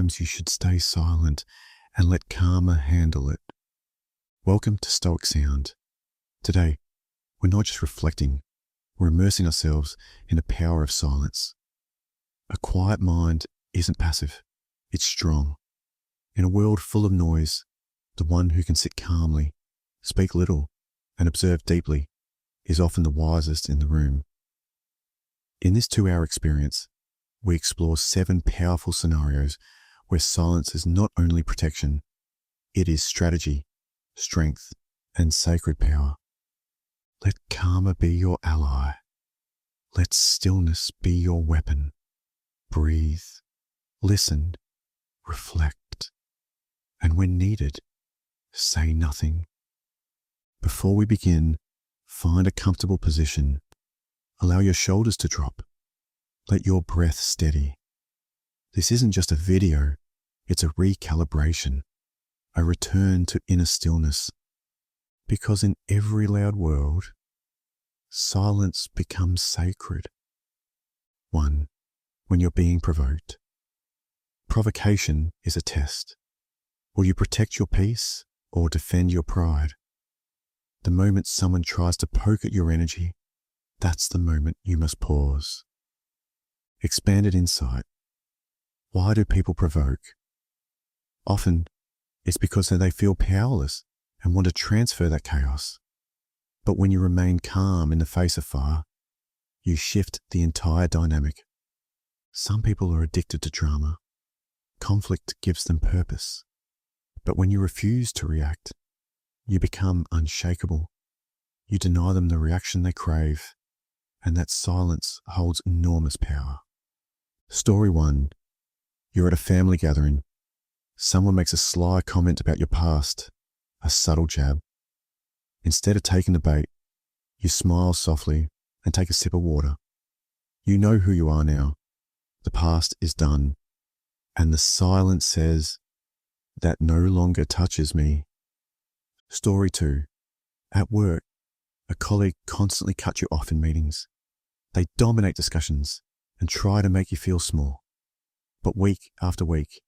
sometimes you should stay silent and let karma handle it. Welcome to Stoic Sound. Today, we're not just reflecting, we're immersing ourselves in the power of silence. A quiet mind isn't passive, it's strong. In a world full of noise, the one who can sit calmly, speak little, and observe deeply is often the wisest in the room. In this 2-hour experience, we explore 7 powerful scenarios where silence is not only protection, it is strategy, strength, and sacred power. Let karma be your ally. Let stillness be your weapon. Breathe, listen, reflect, and when needed, say nothing. Before we begin, find a comfortable position. Allow your shoulders to drop. Let your breath steady. This isn't just a video, it's a recalibration, a return to inner stillness. Because in every loud world, silence becomes sacred. 1. When you're being provoked. Provocation is a test. Will you protect your peace or defend your pride? The moment someone tries to poke at your energy, that's the moment you must pause. Expanded insight. Why do people provoke? Often, it's because they feel powerless and want to transfer that chaos. But when you remain calm in the face of fire, you shift the entire dynamic. Some people are addicted to drama. Conflict gives them purpose. But when you refuse to react, you become unshakable. You deny them the reaction they crave, and that silence holds enormous power. Story 1. You're at a family gathering. Someone makes a sly comment about your past, a subtle jab. Instead of taking the bait, you smile softly and take a sip of water. You know who you are now. The past is done, and the silence says, "That no longer touches me." Story 2. At work, a colleague constantly cuts you off in meetings. They dominate discussions and try to make you feel small. But week after week,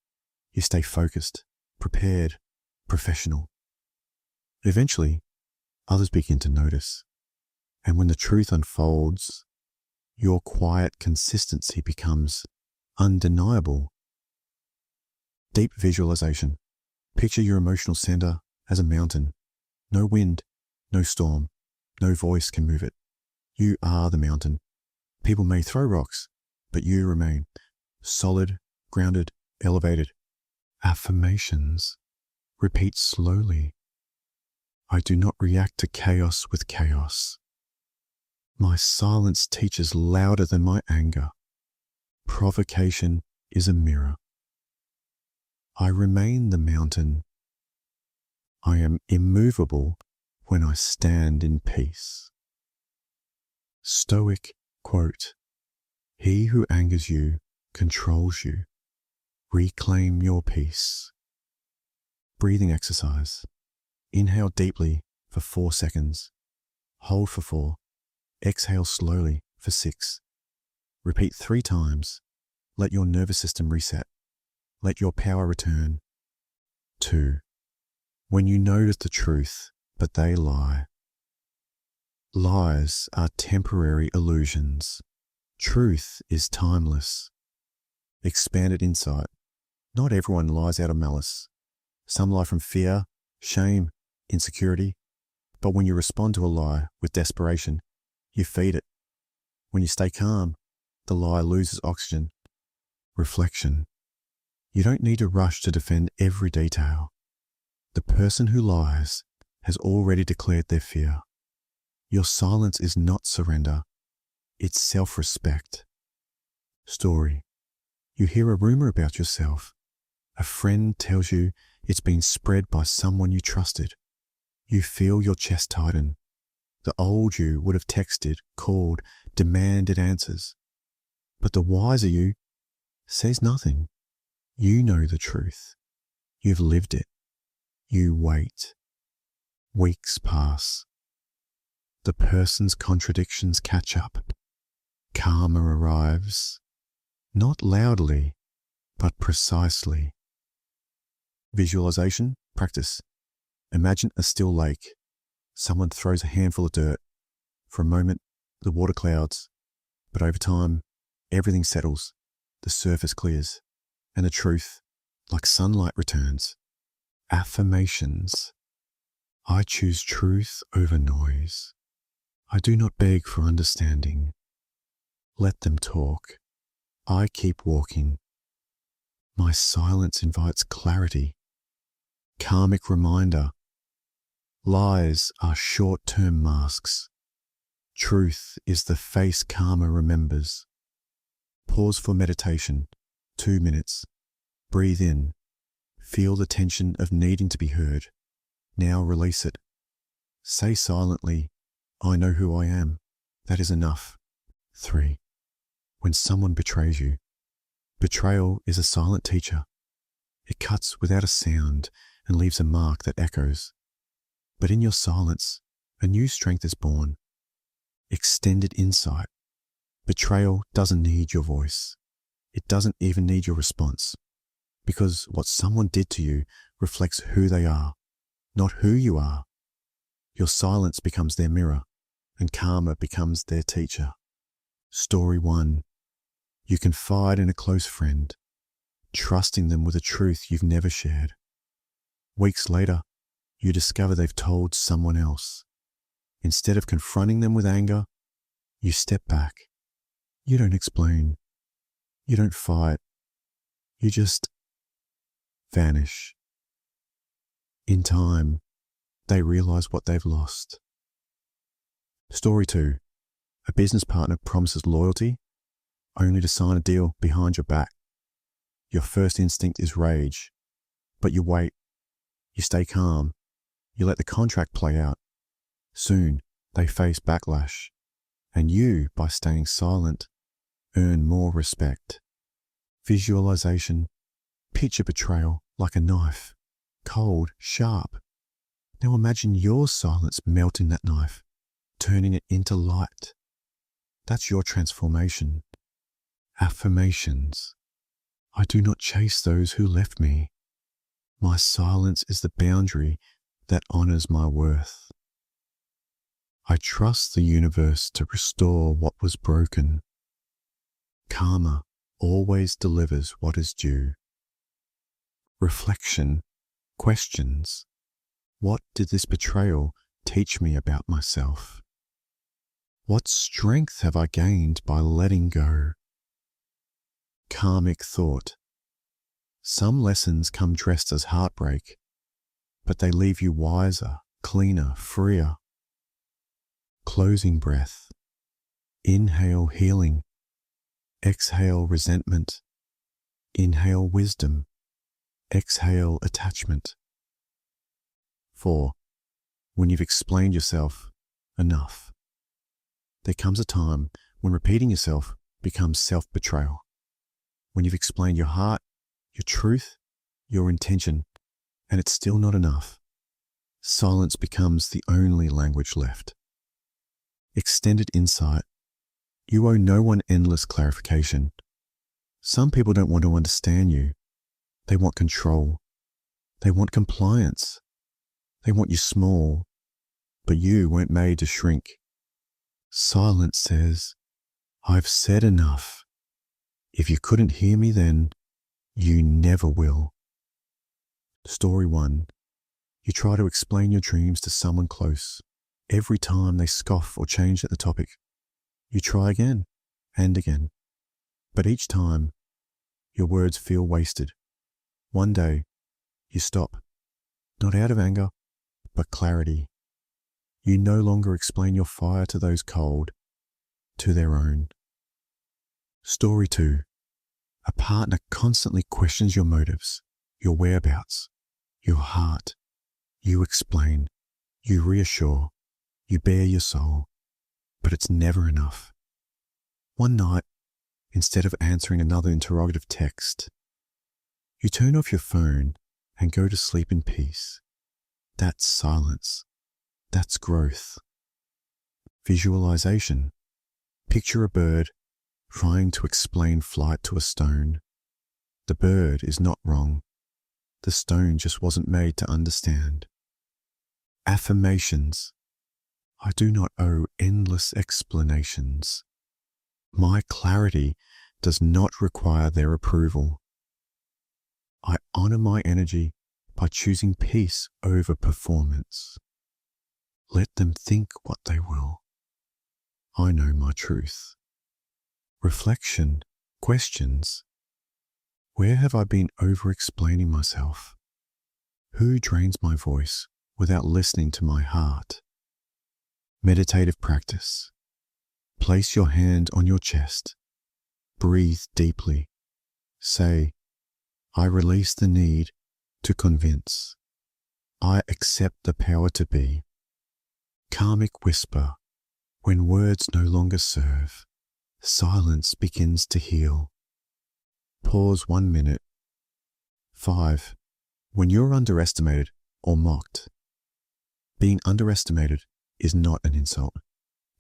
you stay focused, prepared, professional. Eventually, others begin to notice. And when the truth unfolds, your quiet consistency becomes undeniable. Deep visualization. Picture your emotional center as a mountain. No wind, no storm, no voice can move it. You are the mountain. People may throw rocks, but you remain solid, grounded, elevated. Affirmations. Repeat slowly. I do not react to chaos with chaos. My silence teaches louder than my anger. Provocation is a mirror. I remain the mountain. I am immovable when I stand in peace. Stoic quote, "He who angers you controls you. Reclaim your peace." Breathing exercise. Inhale deeply for 4 seconds. Hold for 4. Exhale slowly for 6. Repeat 3 times. Let your nervous system reset. Let your power return. 2. When you notice the truth, but they lie. Lies are temporary illusions. Truth is timeless. Expanded insight. Not everyone lies out of malice. Some lie from fear, shame, insecurity. But when you respond to a lie with desperation, you feed it. When you stay calm, the lie loses oxygen. Reflection. You don't need to rush to defend every detail. The person who lies has already declared their fear. Your silence is not surrender, it's self-respect. Story. You hear a rumor about yourself. A friend tells you it's been spread by someone you trusted. You feel your chest tighten. The old you would have texted, called, demanded answers. But the wiser you says nothing. You know the truth. You've lived it. You wait. Weeks pass. The person's contradictions catch up. Karma arrives. Not loudly, but precisely. Visualization practice. Imagine a still lake. Someone throws a handful of dirt. For a moment, the water clouds, but over time, everything settles, the surface clears, and the truth, like sunlight, returns. Affirmations. I choose truth over noise. I do not beg for understanding. Let them talk. I keep walking. My silence invites clarity. Karmic reminder. Lies are short-term masks. Truth is the face karma remembers. Pause for meditation. 2 minutes. Breathe in. Feel the tension of needing to be heard. Now release it. Say silently, I know who I am. That is enough. 3. When someone betrays you. Betrayal is a silent teacher. It cuts without a sound and leaves a mark that echoes. But in your silence, a new strength is born. Extended insight. Betrayal doesn't need your voice. It doesn't even need your response. Because what someone did to you reflects who they are, not who you are. Your silence becomes their mirror, and karma becomes their teacher. Story 1. You confide in a close friend, trusting them with a truth you've never shared. Weeks later, you discover they've told someone else. Instead of confronting them with anger, you step back. You don't explain. You don't fight. You just vanish. In time, they realize what they've lost. Story 2. A business partner promises loyalty only to sign a deal behind your back. Your first instinct is rage, but you wait. You stay calm. You let the contract play out. Soon, they face backlash, and you, by staying silent, earn more respect. Visualization. Picture betrayal like a knife, cold, sharp. Now imagine your silence melting that knife, turning it into light. That's your transformation. Affirmations. I do not chase those who left me. My silence is the boundary that honors my worth. I trust the universe to restore what was broken. Karma always delivers what is due. Reflection. Questions. What did this betrayal teach me about myself? What strength have I gained by letting go? Karmic thought. Some lessons come dressed as heartbreak, but they leave you wiser, cleaner, freer. Closing breath. Inhale healing. Exhale resentment. Inhale wisdom. Exhale attachment. 4. When you've explained yourself enough. There comes a time when repeating yourself becomes self-betrayal. When you've explained your heart, your truth, your intention, and it's still not enough. Silence becomes the only language left. Extended insight. You owe no one endless clarification. Some people don't want to understand you. They want control. They want compliance. They want you small, but you weren't made to shrink. Silence says, I've said enough. If you couldn't hear me then, you never will. Story 1. You try to explain your dreams to someone close. Every time they scoff or change at the topic, you try again and again. But each time, your words feel wasted. One day, you stop, not out of anger, but clarity. You no longer explain your fire to those cold, to their own. Story 2. A partner constantly questions your motives, your whereabouts, your heart. You explain, you reassure, you bare your soul, but it's never enough. One night, instead of answering another interrogative text, you turn off your phone and go to sleep in peace. That's silence. That's growth. The bird is not wrong. The stone just wasn't made to understand. Affirmations. I do not owe endless explanations. My clarity does not require their approval. I honor my energy by choosing peace over performance. Let them think what they will. I know my truth. Reflection, questions. Where have I been over-explaining myself? Who drains my voice without listening to my heart? Meditative practice. Place your hand on your chest. Breathe deeply. Say, I release the need to convince. I accept the power to be. Karmic whisper. When words no longer serve, silence begins to heal. Pause 1 minute. 5. When you're underestimated or mocked. Being underestimated is not an insult.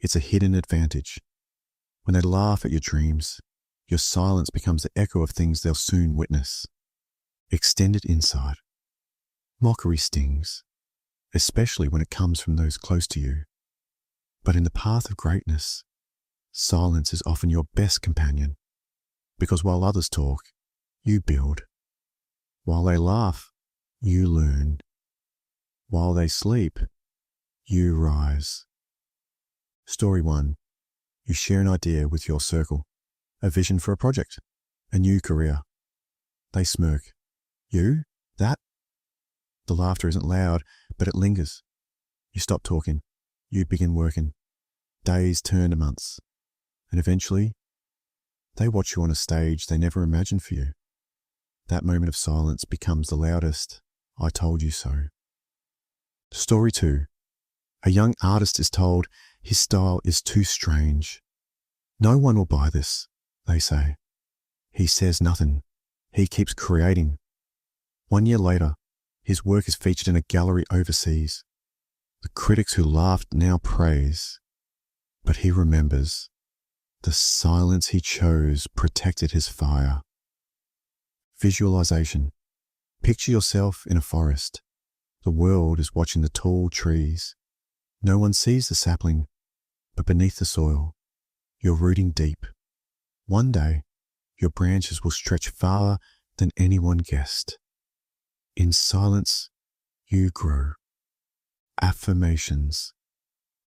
It's a hidden advantage. When they laugh at your dreams, your silence becomes the echo of things they'll soon witness. Extended insight. Mockery stings, especially when it comes from those close to you. But in the path of greatness, silence is often your best companion, because while others talk, you build. While they laugh, you learn. While they sleep, you rise. Story 1. You share an idea with your circle, a vision for a project, a new career. They smirk. You? That? The laughter isn't loud, but it lingers. You stop talking. You begin working. Days turn to months. And eventually, they watch you on a stage they never imagined for you. That moment of silence becomes the loudest, I told you so. Story 2. A young artist is told his style is too strange. No one will buy this, they say. He says nothing. He keeps creating. 1 year later, his work is featured in a gallery overseas. The critics who laughed now praise. But he remembers. The silence he chose protected his fire. Visualization. Picture yourself in a forest. The world is watching the tall trees. No one sees the sapling, but beneath the soil, you're rooting deep. One day, your branches will stretch farther than anyone guessed. In silence, you grow. Affirmations.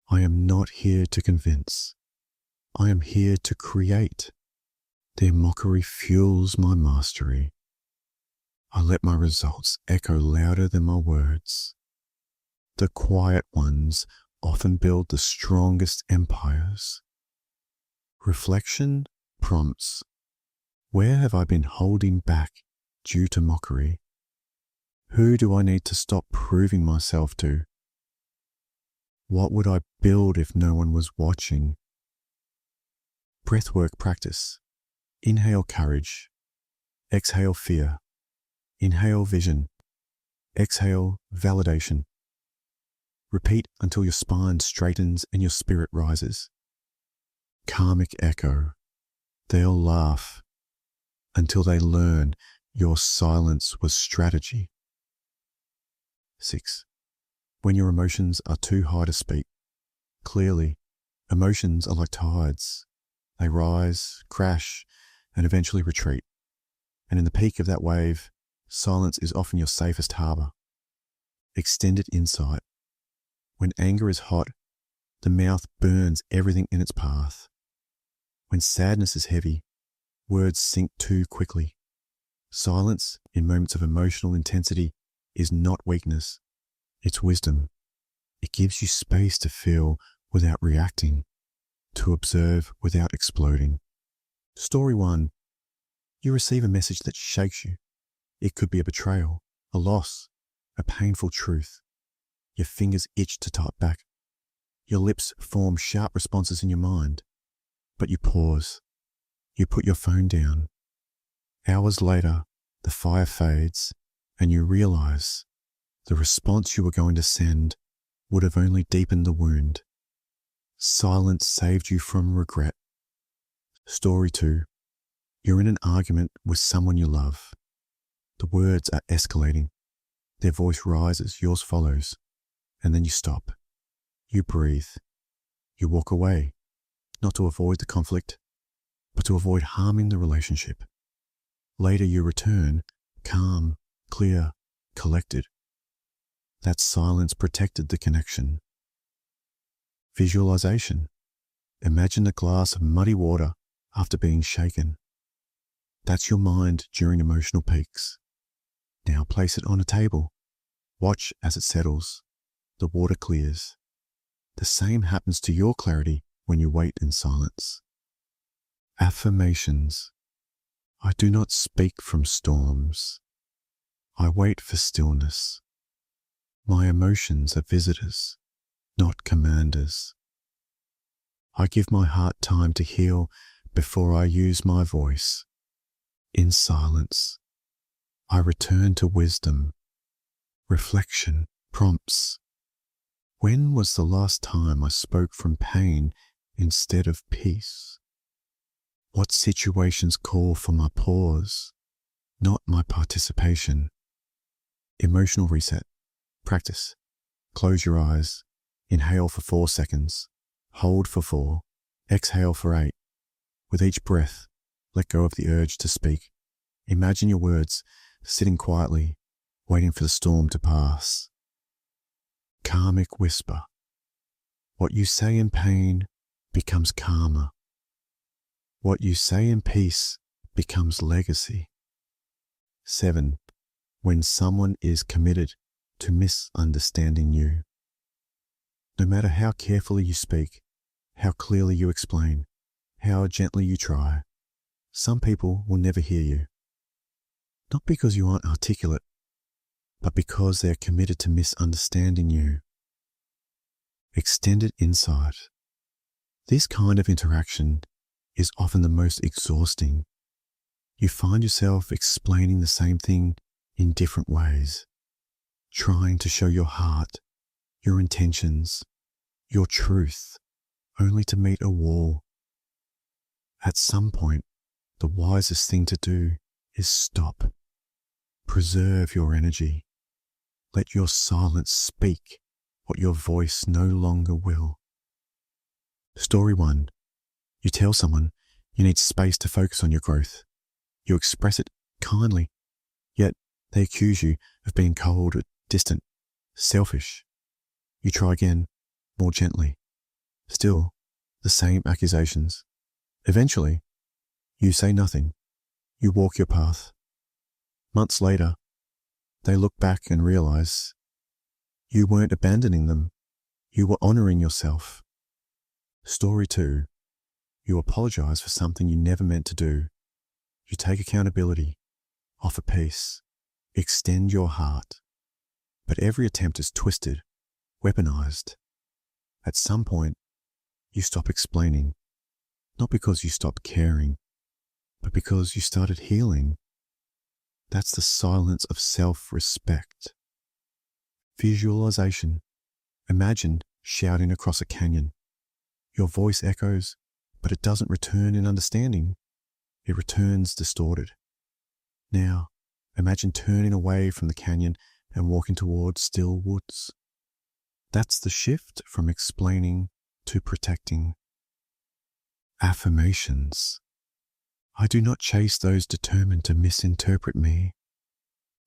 I am not here to convince. I am here to create. Their mockery fuels my mastery. I let my results echo louder than my words. The quiet ones often build the strongest empires. Reflection prompts. Where have I been holding back due to mockery? Who do I need to stop proving myself to? What would I build if no one was watching? Breathwork practice. Inhale courage. Exhale fear. Inhale vision. Exhale validation. Repeat until your spine straightens and your spirit rises. Karmic echo. They'll laugh until they learn your silence was strategy. 6. When your emotions are too high to speak. Clearly, emotions are like tides. They rise, crash, and eventually retreat. And in the peak of that wave, silence is often your safest harbor. Extended insight. When anger is hot, the mouth burns everything in its path. When sadness is heavy, words sink too quickly. Silence in moments of emotional intensity is not weakness, it's wisdom. It gives you space to feel without reacting, to observe without exploding. Story 1. You receive a message that shakes you. It could be a betrayal, a loss, a painful truth. Your fingers itch to type back. Your lips form sharp responses in your mind. But you pause. You put your phone down. Hours later, the fire fades, and you realize the response you were going to send would have only deepened the wound. Silence saved you from regret. Story 2. You're in an argument with someone you love. The words are escalating. Their voice rises, yours follows, and then you stop. You breathe. You walk away, not to avoid the conflict, but to avoid harming the relationship. Later you return, calm, clear, collected. That silence protected the connection. Visualization. Imagine a glass of muddy water after being shaken. That's your mind during emotional peaks. Now place it on a table. Watch as it settles. The water clears. The same happens to your clarity when you wait in silence. Affirmations. I do not speak from storms. I wait for stillness. My emotions are visitors, not commanders. I give my heart time to heal before I use my voice. In silence, I return to wisdom. Reflection prompts. When was the last time I spoke from pain instead of peace? What situations call for my pause, not my participation? Emotional reset. Practice. Close your eyes. Inhale for 4 seconds. Hold for 4. Exhale for 8. With each breath, let go of the urge to speak. Imagine your words sitting quietly, waiting for the storm to pass. Karmic whisper. What you say in pain becomes karma. What you say in peace becomes legacy. 7. When someone is committed to misunderstanding you. No matter how carefully you speak, how clearly you explain, how gently you try, some people will never hear you. Not because you aren't articulate, but because they are committed to misunderstanding you. Extended insight. This kind of interaction is often the most exhausting. You find yourself explaining the same thing in different ways, trying to show your heart, your intentions, your truth, only to meet a wall. At some point, the wisest thing to do is stop. Preserve your energy. Let your silence speak what your voice no longer will. Story 1. You tell someone you need space to focus on your growth. You express it kindly, yet they accuse you of being cold, distant, selfish. You try again, more gently. Still, the same accusations. Eventually, you say nothing. You walk your path. Months later, they look back and realize you weren't abandoning them. You were honoring yourself. Story 2. You apologize for something you never meant to do. You take accountability, offer peace, extend your heart. But every attempt is twisted, weaponized. At some point, you stop explaining, not because you stopped caring, but because you started healing. That's the silence of self-respect. Visualization. Imagine shouting across a canyon. Your voice echoes, but it doesn't return in understanding. It returns distorted. Now, imagine turning away from the canyon and walking towards still woods. That's the shift from explaining to protecting. Affirmations. I do not chase those determined to misinterpret me.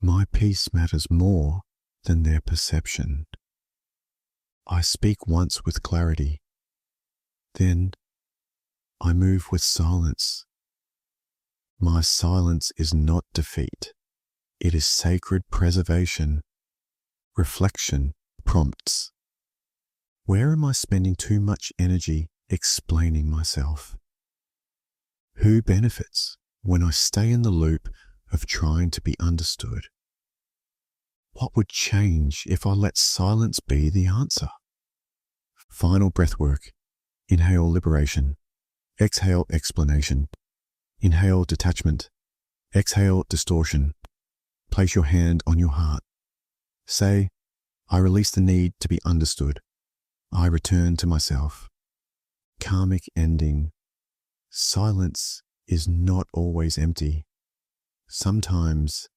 My peace matters more than their perception. I speak once with clarity. Then I move with silence. My silence is not defeat. It is sacred preservation. Reflection prompts. Where am I spending too much energy explaining myself? Who benefits when I stay in the loop of trying to be understood? What would change if I let silence be the answer? Final breath work. Inhale liberation. Exhale explanation. Inhale detachment. Exhale distortion. Place your hand on your heart. Say, I release the need to be understood. I return to myself. Karmic ending. Silence is not always empty. Sometimes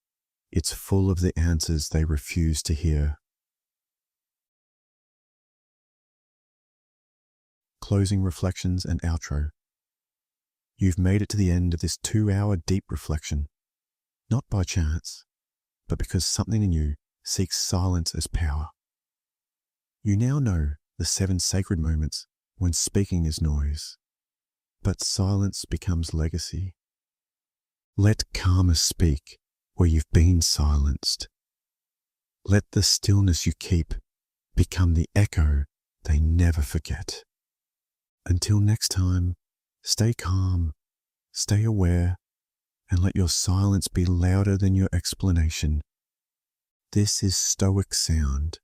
it's full of the answers they refuse to hear. Closing reflections and outro. You've made it to the end of this 2-hour deep reflection, not by chance, but because something in you seeks silence as power. You now know the 7 sacred moments when speaking is noise, but silence becomes legacy. Let karma speak where you've been silenced. Let the stillness you keep become the echo they never forget. Until next time, stay calm, stay aware, and let your silence be louder than your explanation. This is Stoic Sound.